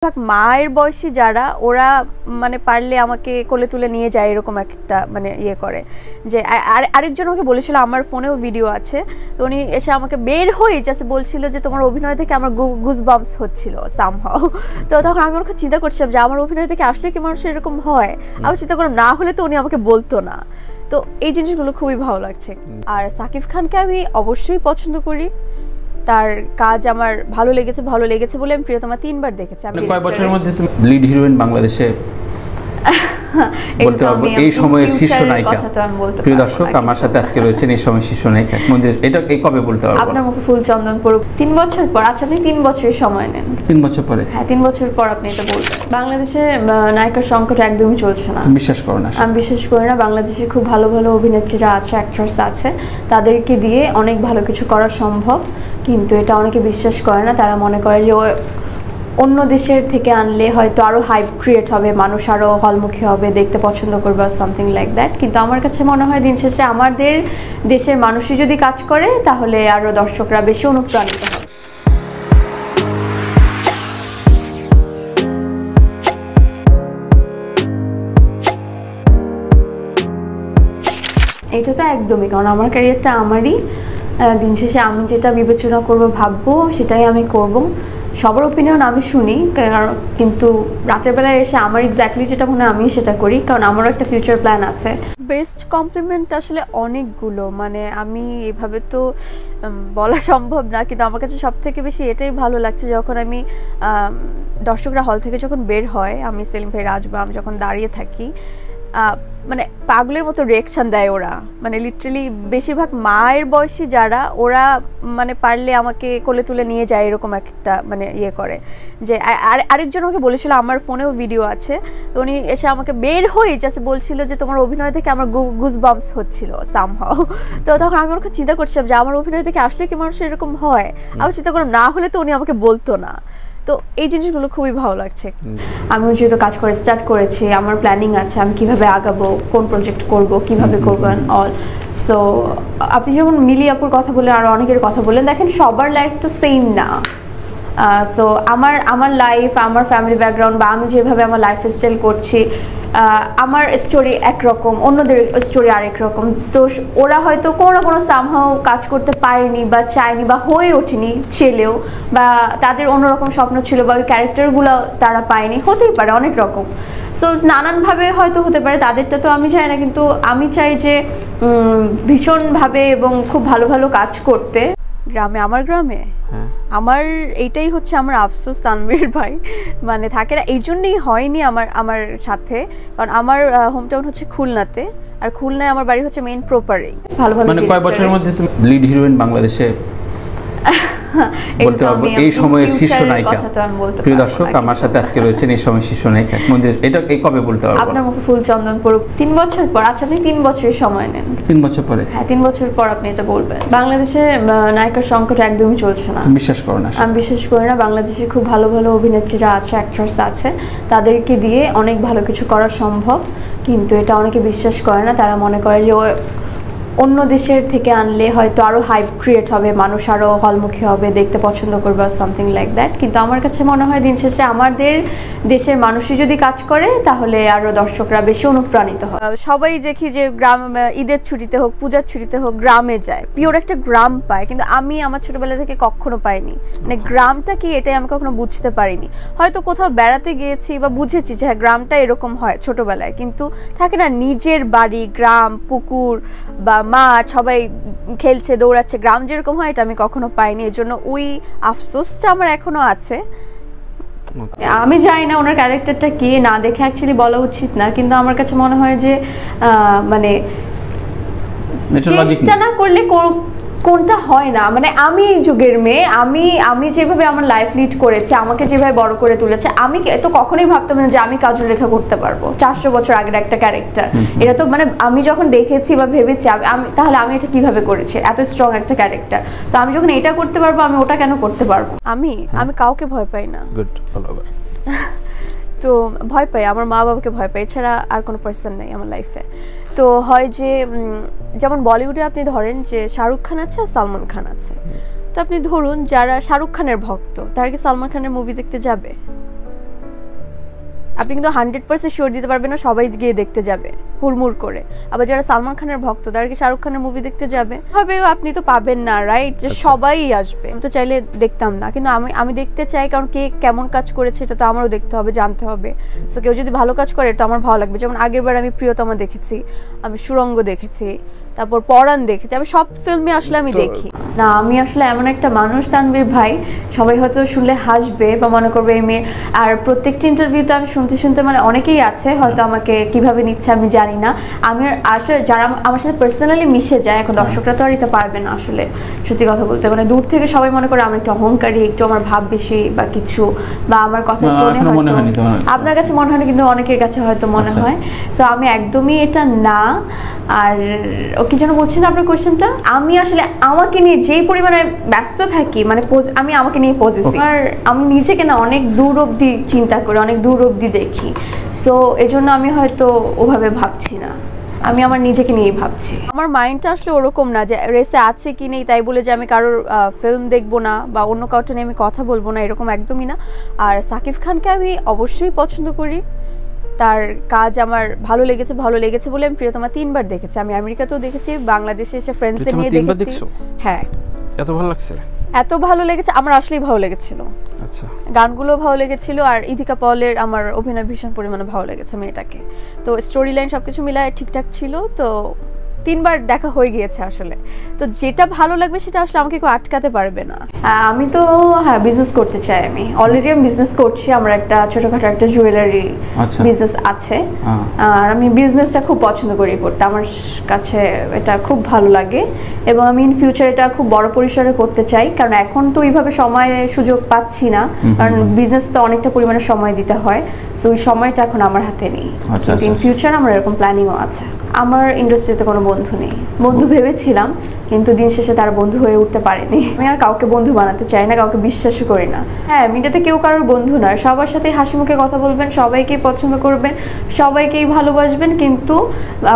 মায়ের বয়সী যারা ওরা মানে পারলে আমাকে কোলে তুলে নিয়ে যায় এরকম একটা মানে ইয়ে করে যে আরেকজন আমাকে বলেছিল, আমার ফোনেও ভিডিও আছে, তো উনি এসে আমাকে বের হয়ে জাস্ট বলছিল যে তোমার অভিনয় থেকে আমার গুজবাম্পস হচ্ছিল সামহাউ। তো তখন আমি ওরকম চিন্তা করছিলাম যে আমার অভিনয় থেকে আসলে কি মানুষ এরকম হয়, আমি চিন্তা করলাম না হলে তো উনি আমাকে বলতো না। তো এই জিনিসগুলো খুবই ভালো লাগছে। আর সাকিব খানকে আমি অবশ্যই পছন্দ করি, তার কাজ আমার ভালো লেগেছে বলে আমি প্রিয়তমা 3 বার দেখেছি। আমি কয় বছরের মধ্যে তুমি লিড হিরোইন বাংলাদেশে বলতে পারবো এই সময়ের শীর্ষ নায়িকা? প্রিয় দর্শক, আমার সাথে আজকে রয়েছেন এই সময় শীর্ষ নায়িকা। এটা এই কবে বলতে পারবো? আপনার মুখে ফুল চন্দন পড়ুক 3 বছর পর। আচ্ছা, আপনি 3 বছরের সময় নেন। 3 বছর পরে? হ্যাঁ, 3 বছর পর আপনি এটা বলবেন। বাংলাদেশের নায়িকার সংকট একদমই চলছে না। বিশ্বাস করো না? আমি বিশ্বাস করি না। বাংলাদেশে খুব ভালো ভালো অভিনেত্রীরা আছে, অ্যাক্ট্রেস আছে, তাদেরকে দিয়ে অনেক ভালো কিছু করা সম্ভব, কিন্তু এটা অনেকে বিশ্বাস করে না। তারা মনে করে যে অন্য দেশের থেকে আনলে হয়তো আরও হাইপ ক্রিয়েট হবে, মানুষ আরও হলমুখী হবে, দেখতে পছন্দ করবে সামথিং লাইক দ্যাট। কিন্তু আমার কাছে মনে হয় দিন শেষে আমাদের দেশের মানুষই যদি কাজ করে তাহলে আরও দর্শকরা বেশি অনুপ্রাণিত হবে। এটা তো একদমই, কারণ আমার ক্যারিয়ারটা আমারই। দিন শেষে আমি যেটা বিবেচনা করব, ভাববো, সেটাই আমি করব। সবার ওপিনিয়ন আমি শুনি, কিন্তু রাতের বেলায় এসে আমার এক্স্যাক্টলি যেটা মনে হয় আমি সেটা করি, কারণ আমারও একটা ফিউচার প্ল্যান আছে। বেস্ট কমপ্লিমেন্ট আসলে অনেকগুলো, মানে আমি এভাবে তো বলা সম্ভব না, কিন্তু আমার কাছে সব থেকে বেশি এটাই ভালো লাগছে যখন আমি দর্শকরা হল থেকে যখন বের হয়, আমি সেলিম ভাই, রাজবা, আমি যখন দাঁড়িয়ে থাকি, মানে পাগলের মতো রিয়াকশান দেয় ওরা। মানে লিটারালি বেশিরভাগ মায়ের বয়সী যারা, ওরা মানে পারলে আমাকে কোলে তুলে নিয়ে যায় এরকম একটা মানে ইয়ে করে যে আরেকজন আমাকে বলেছিল, আমার ফোনেও ভিডিও আছে, তো উনি এসে আমাকে বের হয়ে জাস্ট বলছিল যে তোমার অভিনয় থেকে আমার গুজবাম্পস হচ্ছিল সামহাউ। তো তখন আমি ওরকম চিন্তা করছিলাম যে আমার অভিনয় থেকে আসলে কি মানুষ এরকম হয়, আমি চিন্তা করলাম না হলে তো উনি আমাকে বলতো না। তো এই জিনিসগুলো খুবই ভালো লাগছে। আমি যেহেতু কাজ করে স্টার্ট করেছি, আমার প্ল্যানিং আছে আমি কিভাবে আগাবো, কোন প্রজেক্ট করব, কিভাবে করবো অল। সো আপনি যেমন মিলি আপুর কথা বললেন, আরও অনেকের কথা বললেন, দেখেন সবার লাইফ তো সেম না। সো আমার লাইফ, আমার ফ্যামিলি ব্যাকগ্রাউন্ড, বা আমি যেভাবে আমার লাইফ স্টাইল করছি, আমার স্টোরি একরকম, অন্যদের স্টোরি আরেক রকম। তো ওরা হয়তো কোনো না কোনো সামহাউ কাজ করতে পারেনি বা চায়নি বা হয়ে ওঠেনি ছেলেও, বা তাদের অন্যরকম স্বপ্ন ছিল, বা ওই ক্যারেক্টারগুলো তারা পায়নি, হতেই পারে অনেক রকম। সো নানানভাবে হয়তো হতে পারে, তাদেরটা তো আমি চাই না, কিন্তু আমি চাই যে ভীষণভাবে এবং খুব ভালো ভালো কাজ করতে। আমার গ্রামে আমার এইটাই হচ্ছে আমার আফসোস, তানভীর ভাই মানে থাকে না, এই জন্যই হয়নি আমার সাথে, কারণ আমার হোম টাউন হচ্ছে খুলনাতে, আর খুলনায় আমার বাড়ি হচ্ছে মেইন প্রপারেই। ভালো ভালো মানে কয় বছরের মধ্যে তুমি লিড হিরোইন বাংলাদেশে বলতে পারবো এই সময়ের শীর্ষ নায়িকা? প্রিয় দর্শক, আমার সাথে আজকে রয়েছেন এই সময় শীর্ষ নায়িকা। এটা এই কবে বলতে পারবো? আপনার মুখে ফুল চন্দন পড়ুক 3 বছর পর। আচ্ছা, আপনি 3 বছরের সময় নেন। 3 বছর পরে? হ্যাঁ, 3 বছর পর আপনি এটা বলবেন। বাংলাদেশের নায়িকার সংকট একদমই চলছে না। বিশ্বাস করো না? আমি বিশ্বাস করি না। বাংলাদেশে খুব ভালো ভালো অভিনেত্রীরা আছে, অ্যাক্ট্রেস আছে, তাদেরকে দিয়ে অনেক ভালো কিছু করা সম্ভব, কিন্তু এটা অনেকে বিশ্বাস করে না। তারা মনে করে যে অন্য দেশের থেকে আনলে হয়তো আরও হাইপ ক্রিয়েট হবে, মানুষ আরও হলমুখী হবে, দেখতে পছন্দ করবে সামথিং লাইক দ্যাট। কিন্তু আমার কাছে মনে হয় দিন শেষে আমাদের দেশের মানুষই যদি কাজ করে তাহলে আরও দর্শকরা বেশি অনুপ্রাণিত হয়। সবাই দেখি যে গ্রাম, ঈদের ছুটিতে হোক, পূজার ছুটিতে হোক, গ্রামে যায়, পিওর একটা গ্রাম পায়, কিন্তু আমি আমার ছোটবেলা থেকে কখনো পাইনি। মানে গ্রামটা কি এটাই আমি কখনো বুঝতে পারিনি। হয়তো কোথাও বেড়াতে গিয়েছি বা বুঝেছি যে হ্যাঁ গ্রামটা এরকম হয় ছোটবেলায়, কিন্তু থাকে না নিজের বাড়ি, গ্রাম, পুকুর বা মাঠ, সবাই খেলছে, দৌড়াচ্ছে, গ্রাম যেরকম হয় এটা আমি কখনো পাইনি। এর জন্য ওই আফসোসটা আমার এখনো আছে। আমি জানি না ওনার ক্যারেক্টারটা কি, না দেখে অ্যাকচুয়ালি বলা উচিত না, কিন্তু আমার কাছে মনে হয় যে মানে চেষ্টা না করলে কোনটা হয় না। মানে আমি এই যুগের মেয়ে, আমি যেভাবে আমার লাইফ লিড করেছে, আমাকে যেভাবে বড় করে তুলেছে, আমি তো কখনোই ভাবতাম না যে আমি কাজল রেখা করতে পারবো। 400 বছর আগের একটা ক্যারেক্টার, এটা তো মানে আমি যখন দেখেছি বা ভেবেছি তাহলে আমি এটা কিভাবে করেছি, এত স্ট্রং একটা ক্যারেক্টার। তো আমি যখন এটা করতে পারবো, আমি ওটা কেন করতে পারবো? আমি কাউকে ভয় পাই না। Good follower. তো ভয় পাই, আমার মা বাবাকে ভয় পাই, এছাড়া আর কোনো পার্সন নেই আমার লাইফে। তো হয় যে যেমন বলিউডে আপনি ধরেন যে শাহরুখ খান আছে আর সালমান খান আছে, তো আপনি ধরুন যারা শাহরুখ খানের ভক্ত তারা কি সালমান খানের মুভি দেখতে যাবে? আপনি কিন্তু 100% শিওর দিতে পারবেন না সবাই গিয়ে দেখতে যাবে হুড়মুড় করে। আবার যারা সালমান খানের ভক্ত তারা কি শাহরুখ খানের মুভি দেখতে যাবে? ভাবেও আপনি তো পাবেন না, রাইট, যে সবাই আসবে। আমি তো চাইলে দেখতাম না, কিন্তু আমি দেখতে চাই, কারণ কে কেমন কাজ করেছে এটা তো আমারও দেখতে হবে, জানতে হবে। সো কেউ যদি ভালো কাজ করে তো আমার ভালো লাগবে। যেমন আগের বার আমি প্রিয়তমা দেখেছি, আমি সুরঙ্গ দেখেছি, তারপর পরাণ দেখেছি, আমি সব ফিল্মে আসলে আমি দেখি না। আমি আসলে এমন একটা মানুষ তানভীর ভাই, সবাই হয়তো শুনলে হাসবে বা মনে করবে এই মেয়ে। আর প্রত্যেকটি ইন্টারভিউতে আমি শুনতে শুনতে মানে অনেকেই আছে হয়তো আমাকে কিভাবে নিচ্ছে আমি জানি না। আমি আসলে যারা আমার সাথে পার্সোনালি মিশে যায়, এখন দর্শকরা তো আর এটা পারবে না আসলে, সত্যি কথা বলতে। মানে দূর থেকে সবাই মনে করে আমি একটু অহংকারী, একটু আমার ভাব বেশি বা কিছু, বা আমার কথা টোনে হয়তো আপনার কাছে মনে হয় না, কিন্তু অনেকের কাছে হয়তো মনে হয়। সো আমি একদমই এটা না। আর ও কি যেন বলছেন আপনার কোয়েশ্চেনটা? আমি আসলে আমাকে নিয়ে যেই পরিমাণে ব্যস্ত থাকি, মানে আমি আমাকে নিয়ে পজিটিভ, আর আমি নিজেকে না অনেক দূর অবধি চিন্তা করি, অনেক দূর অবধি দেখি। সো এজন্য আমি হয়তো ওভাবে ভাবছি না, আমি আমার নিজেকে নিয়েই ভাবছি। আমার মাইন্ডটা আসলে ওরকম না যে রেসে আছে কি নেই তাই বলে যে আমি কারোর ফিল্ম দেখবো না বা অন্য কাউকে নিয়ে আমি কথা বলবো না, এরকম একদমই না। আর সাকিব খানকে আমি অবশ্যই পছন্দ করি, তার কাজ আমার ভালো লেগেছে বলে আমি প্রিয়তমা 3 বার দেখেছি। আমি আমেরিকাতেও দেখেছি, বাংলাদেশে এসে ফ্রেন্ডসদের নিয়ে দেখেছি। হ্যাঁ, এত ভালো লেগেছে আমার, আসলেই ভালো লেগেছিল। আচ্ছা, গানগুলো ভালো লেগেছিল, আর ইদিকা পলের আমার অভিনয় ভীষণ পরিমাণে ভালো লেগেছে মেয়েটাকে। তো স্টোরি লাইন সবকিছু মিলায় ঠিকঠাক ছিল, তো 3 বার দেখা হয়ে গিয়েছে আসলে। তো যেটা ভালো লাগবে সেটা আসলে আমাকে কেউ আটকাতে পারবে না। আমি তো বিজনেস করতে চাই, আমি অলরেডি আমি বিজনেস করছি। আমার একটা ছোটখাটো একটা জুয়েলারি বিজনেস আছে, আর আমি বিজনেসটা খুব পছন্দ করি করতে, আমার কাছে এটা খুব ভালো লাগে, এবং আমি ইন ফিউচার এটা খুব বড় পরিসরে করতে চাই। কারণ এখন তো ওইভাবে সময় সুযোগ পাচ্ছি না, কারণ বিজনেস তো অনেকটা পরিমাণে সময় দিতে হয়। সো ওই সময়টা এখন আমার হাতে নেই। ইন ফিউচার আমার এরকম প্ল্যানিংও আছে। আমার ইন্ডাস্ট্রিতে কোনো বন্ধু নেই, বন্ধু ভেবেছিলাম কিন্তু দিন শেষে তারা বন্ধু হয়ে উঠতে পারেনি। আমি আর কাউকে বন্ধু বানাতে চাই না, কাউকে বিশ্বাসও করি না। হ্যাঁ, মিডিয়াতে কেউ কারোর বন্ধু নয়, সবার সাথে হাসি মুখে কথা বলবেন, সবাইকেই পছন্দ করবেন, সবাইকেই ভালোবাসবেন, কিন্তু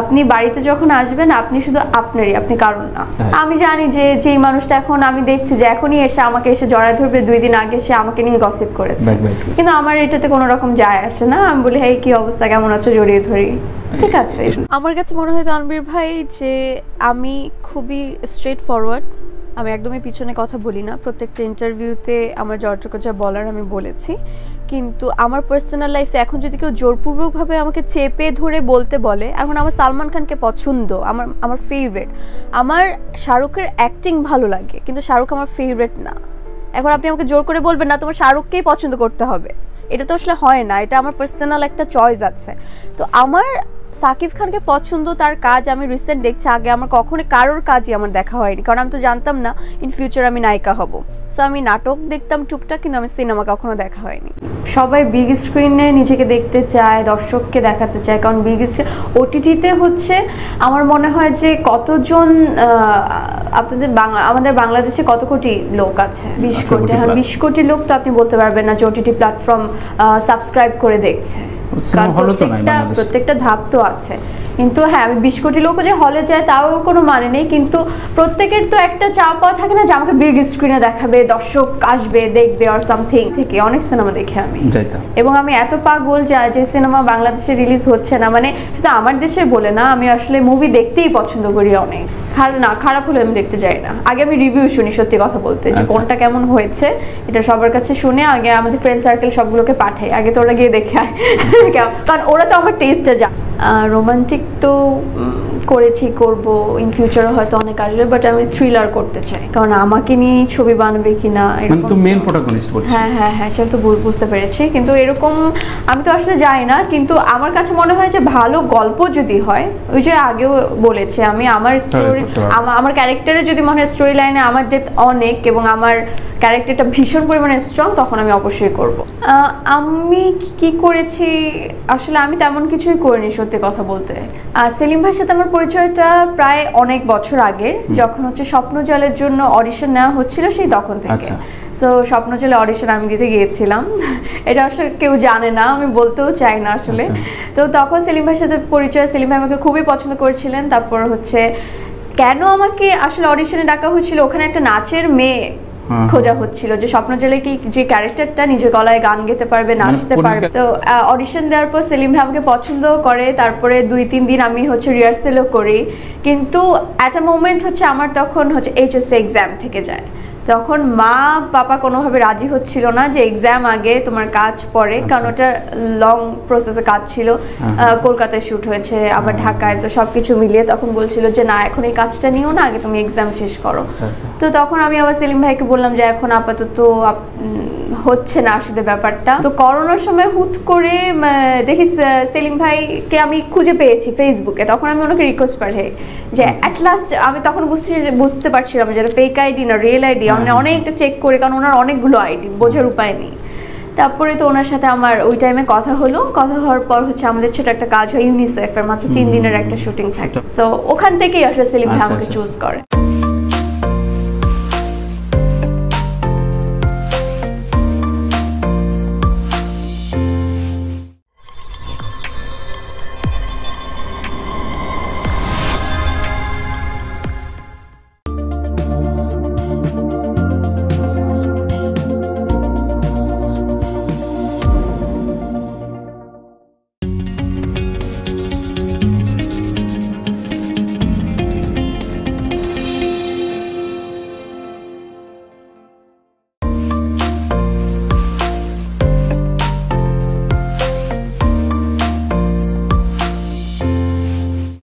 আপনি বাড়িতে যখন আসবেন আপনি শুধু আপনারই, আপনি কারণ না। আমি জানি যে যেই মানুষটা এখন আমি দেখছি যে এখনই এসে আমাকে এসে জড়ায় ধরবে, 2 দিন আগে সে আমাকে নিয়ে গসিপ করেছে, কিন্তু আমার এটাতে কোনো রকম যায় আসে না। আমি বলি হেই কি অবস্থা, কেমন আছো, জড়িয়ে ধরি, ঠিক আছে। আমার কাছে মনে হয় তানভীর ভাই যে আমি খুবই স্ট্রেট ফরওয়ার্ড, আমি একদমই পিছনে কথা বলি না। প্রত্যেকটা ইন্টারভিউতে আমার যতটুকু যা বলার আমি বলেছি, কিন্তু আমার পার্সোনাল লাইফে এখন যদি কেউ জোরপূর্বকভাবে আমাকে চেপে ধরে বলতে বলে, এখন আমার সালমান খানকে পছন্দ, আমার ফেভারিট, আমার শাহরুখের অ্যাক্টিং ভালো লাগে, কিন্তু শাহরুখ আমার ফেভারিট না। এখন আপনি আমাকে জোর করে বলবেন না তোমার শাহরুখকেই পছন্দ করতে হবে, এটা তো আসলে হয় না, এটা আমার পার্সোনাল একটা চয়েস আছে। তো আমার সাকিব খানকে পছন্দ, তার কাজ আমি রিসেন্ট দেখছি, আগে আমার কখনো কারোর কাজই আমার দেখা হয়নি, কারণ আমি তো জানতাম না ইন ফিউচার আমি নায়িকা হব। সো আমি নাটক দেখতাম টুকটাক, কিন্তু আমি সিনেমা কখনো দেখা হয়নি। সবাই বিগ স্ক্রিনে নিজেকে দেখতে চায়, দর্শককে দেখাতে চায়, কারণ বিগ স্ক্রিন ওটিটিতে হচ্ছে আমার মনে হয় যে কতজন আপনাদের আমাদের বাংলাদেশে কত কোটি লোক আছে, 20 কোটি। হ্যাঁ, 20 কোটি লোক তো আপনি বলতে পারবেন না যে ওটিটি প্ল্যাটফর্ম সাবস্ক্রাইব করে দেখছে, কারণ প্রত্যেকটা ধাপ তো আছে। কিন্তু হ্যাঁ, আমি 20 কোটি লোক যে হলে যায় তাও কোনো মানে নেই, কিন্তু প্রত্যেকের তো একটা চাপ পাওয়া থাকে না যে আমাকে বিগ স্ক্রিনে দেখাবে, দর্শক আসবে দেখবে অর সামথিং। থেকে অনেক সিনেমা দেখি আমি, এবং আমি এত পাগল যে সিনেমা বাংলাদেশে রিলিজ হচ্ছে না, মানে শুধু আমার দেশে বলে না, আমি আসলে মুভি দেখতেই পছন্দ করি অনেক। খারাপ হলে আমি দেখতে যাই না, আগে আমি রিভিউ শুনি, সত্যি কথা বলতে, যে কোনটা কেমন হয়েছে এটা সবার কাছে শুনে আগে আমাদের ফ্রেন্ড সার্কেল সবগুলোকে পাঠাই, আগে তো ওরা গিয়ে দেখে আয়, কারণ ওরা তো আমার টেস্টটা জানে। রোমান্টিক তো করেছি, করব, ইন ফিউচারে হয়তো অনেক আসবে, বাট আমি থ্রিলার করতে চাই, কারণ আমাকে নিয়ে ছবি বানাবে কিনা এরকম তো মেইন প্রোটাগনিস্ট বলছি। হ্যাঁ সেটা তো বুঝতে পেরেছি, কিন্তু এরকম আমি তো আসলে জানি না। কিন্তু আমার কাছে মনে হয় যে ভালো গল্প যদি হয়, ওই যে আগেও বলেছি আমি, আমার স্টোরি আমার ক্যারেক্টারে যদি মনে হয় স্টোরি লাইনে আমার ডেপথ অনেক এবং আমার ক্যারেক্টারটা ভীষণ পরিমাণে স্ট্রং, তখন আমি অবশ্যই করব। আমি কি করেছি আসলে, আমি তেমন কিছুই করিনি সত্যি কথা বলতে। সেলিম ভাইয়ের সাথে আমার পরিচয়টা প্রায় অনেক বছর আগে, যখন হচ্ছে স্বপ্নজলের জন্য অডিশন নেওয়া হচ্ছিল, সেই তখন থেকে। সো স্বপ্নজলে অডিশন আমি দিতে গিয়েছিলাম, এটা আসলে কেউ জানে না, আমি বলতেও চাই না আসলে। তো তখন সেলিম ভাইয়ের সাথে পরিচয়, সেলিম ভাই আমাকে খুবই পছন্দ করেছিলেন। তারপর হচ্ছে কেন আমাকে আসলে অডিশনে ডাকা হয়েছিল, ওখানে একটা নাচের মেয়ে খোঁজা হচ্ছিল যে স্বপ্নজলে কি যে ক্যারেক্টারটা নিজের গলায় গান গেতে পারবে, নাচতে পারবে। তো অডিশন দেওয়ার পর সেলিম ভাই আমাকে পছন্দ করে, তারপরে 2-3 দিন আমি হচ্ছে রিহার্সেলও করি, কিন্তু অ্যাট আ মোমেন্ট হচ্ছে আমার তখন হচ্ছে এইচএসসি এক্সাম থেকে যায়। তখন মা পাপা কোনোভাবে রাজি হচ্ছিল না যে এক্সাম আগে তোমার কাজ পরে, কারণ ওটা লং প্রসেসে কাজ ছিল, কলকাতায় শ্যুট হয়েছে আবার ঢাকায়, তো সব কিছু মিলিয়ে তখন বলছিল যে না এখন এই কাজটা নিও না, আগে তুমি এক্সাম শেষ করো। তো তখন আমি আবার সেলিম ভাইকে বললাম যে এখন আপাতত হচ্ছে না আসলে ব্যাপারটা। তো করোনার সময় হুট করে দেখি সেলিম ভাইকে আমি খুঁজে পেয়েছি ফেসবুকে, তখন আমি ওনাকে রিকোয়েস্ট পাঠাই যে অ্যাট লাস্ট, আমি তখন বুঝতে পারছিলাম যে ফেক আইডি না রিয়েল আইডি, আমি অনেকটা চেক করে, কারণ ওনার অনেকগুলো আইডি, বোঝার উপায় নেই। তারপরে তো ওনার সাথে আমার ওই টাইমে কথা হলো, কথা হওয়ার পর হচ্ছে আমাদের ছোট একটা কাজ হয় ইউনিসেফের, মাত্র 3 দিনের একটা শুটিং থাকে। সো ওখান থেকেই আসলে সেলিম ভাই আমাকে চুজ করে।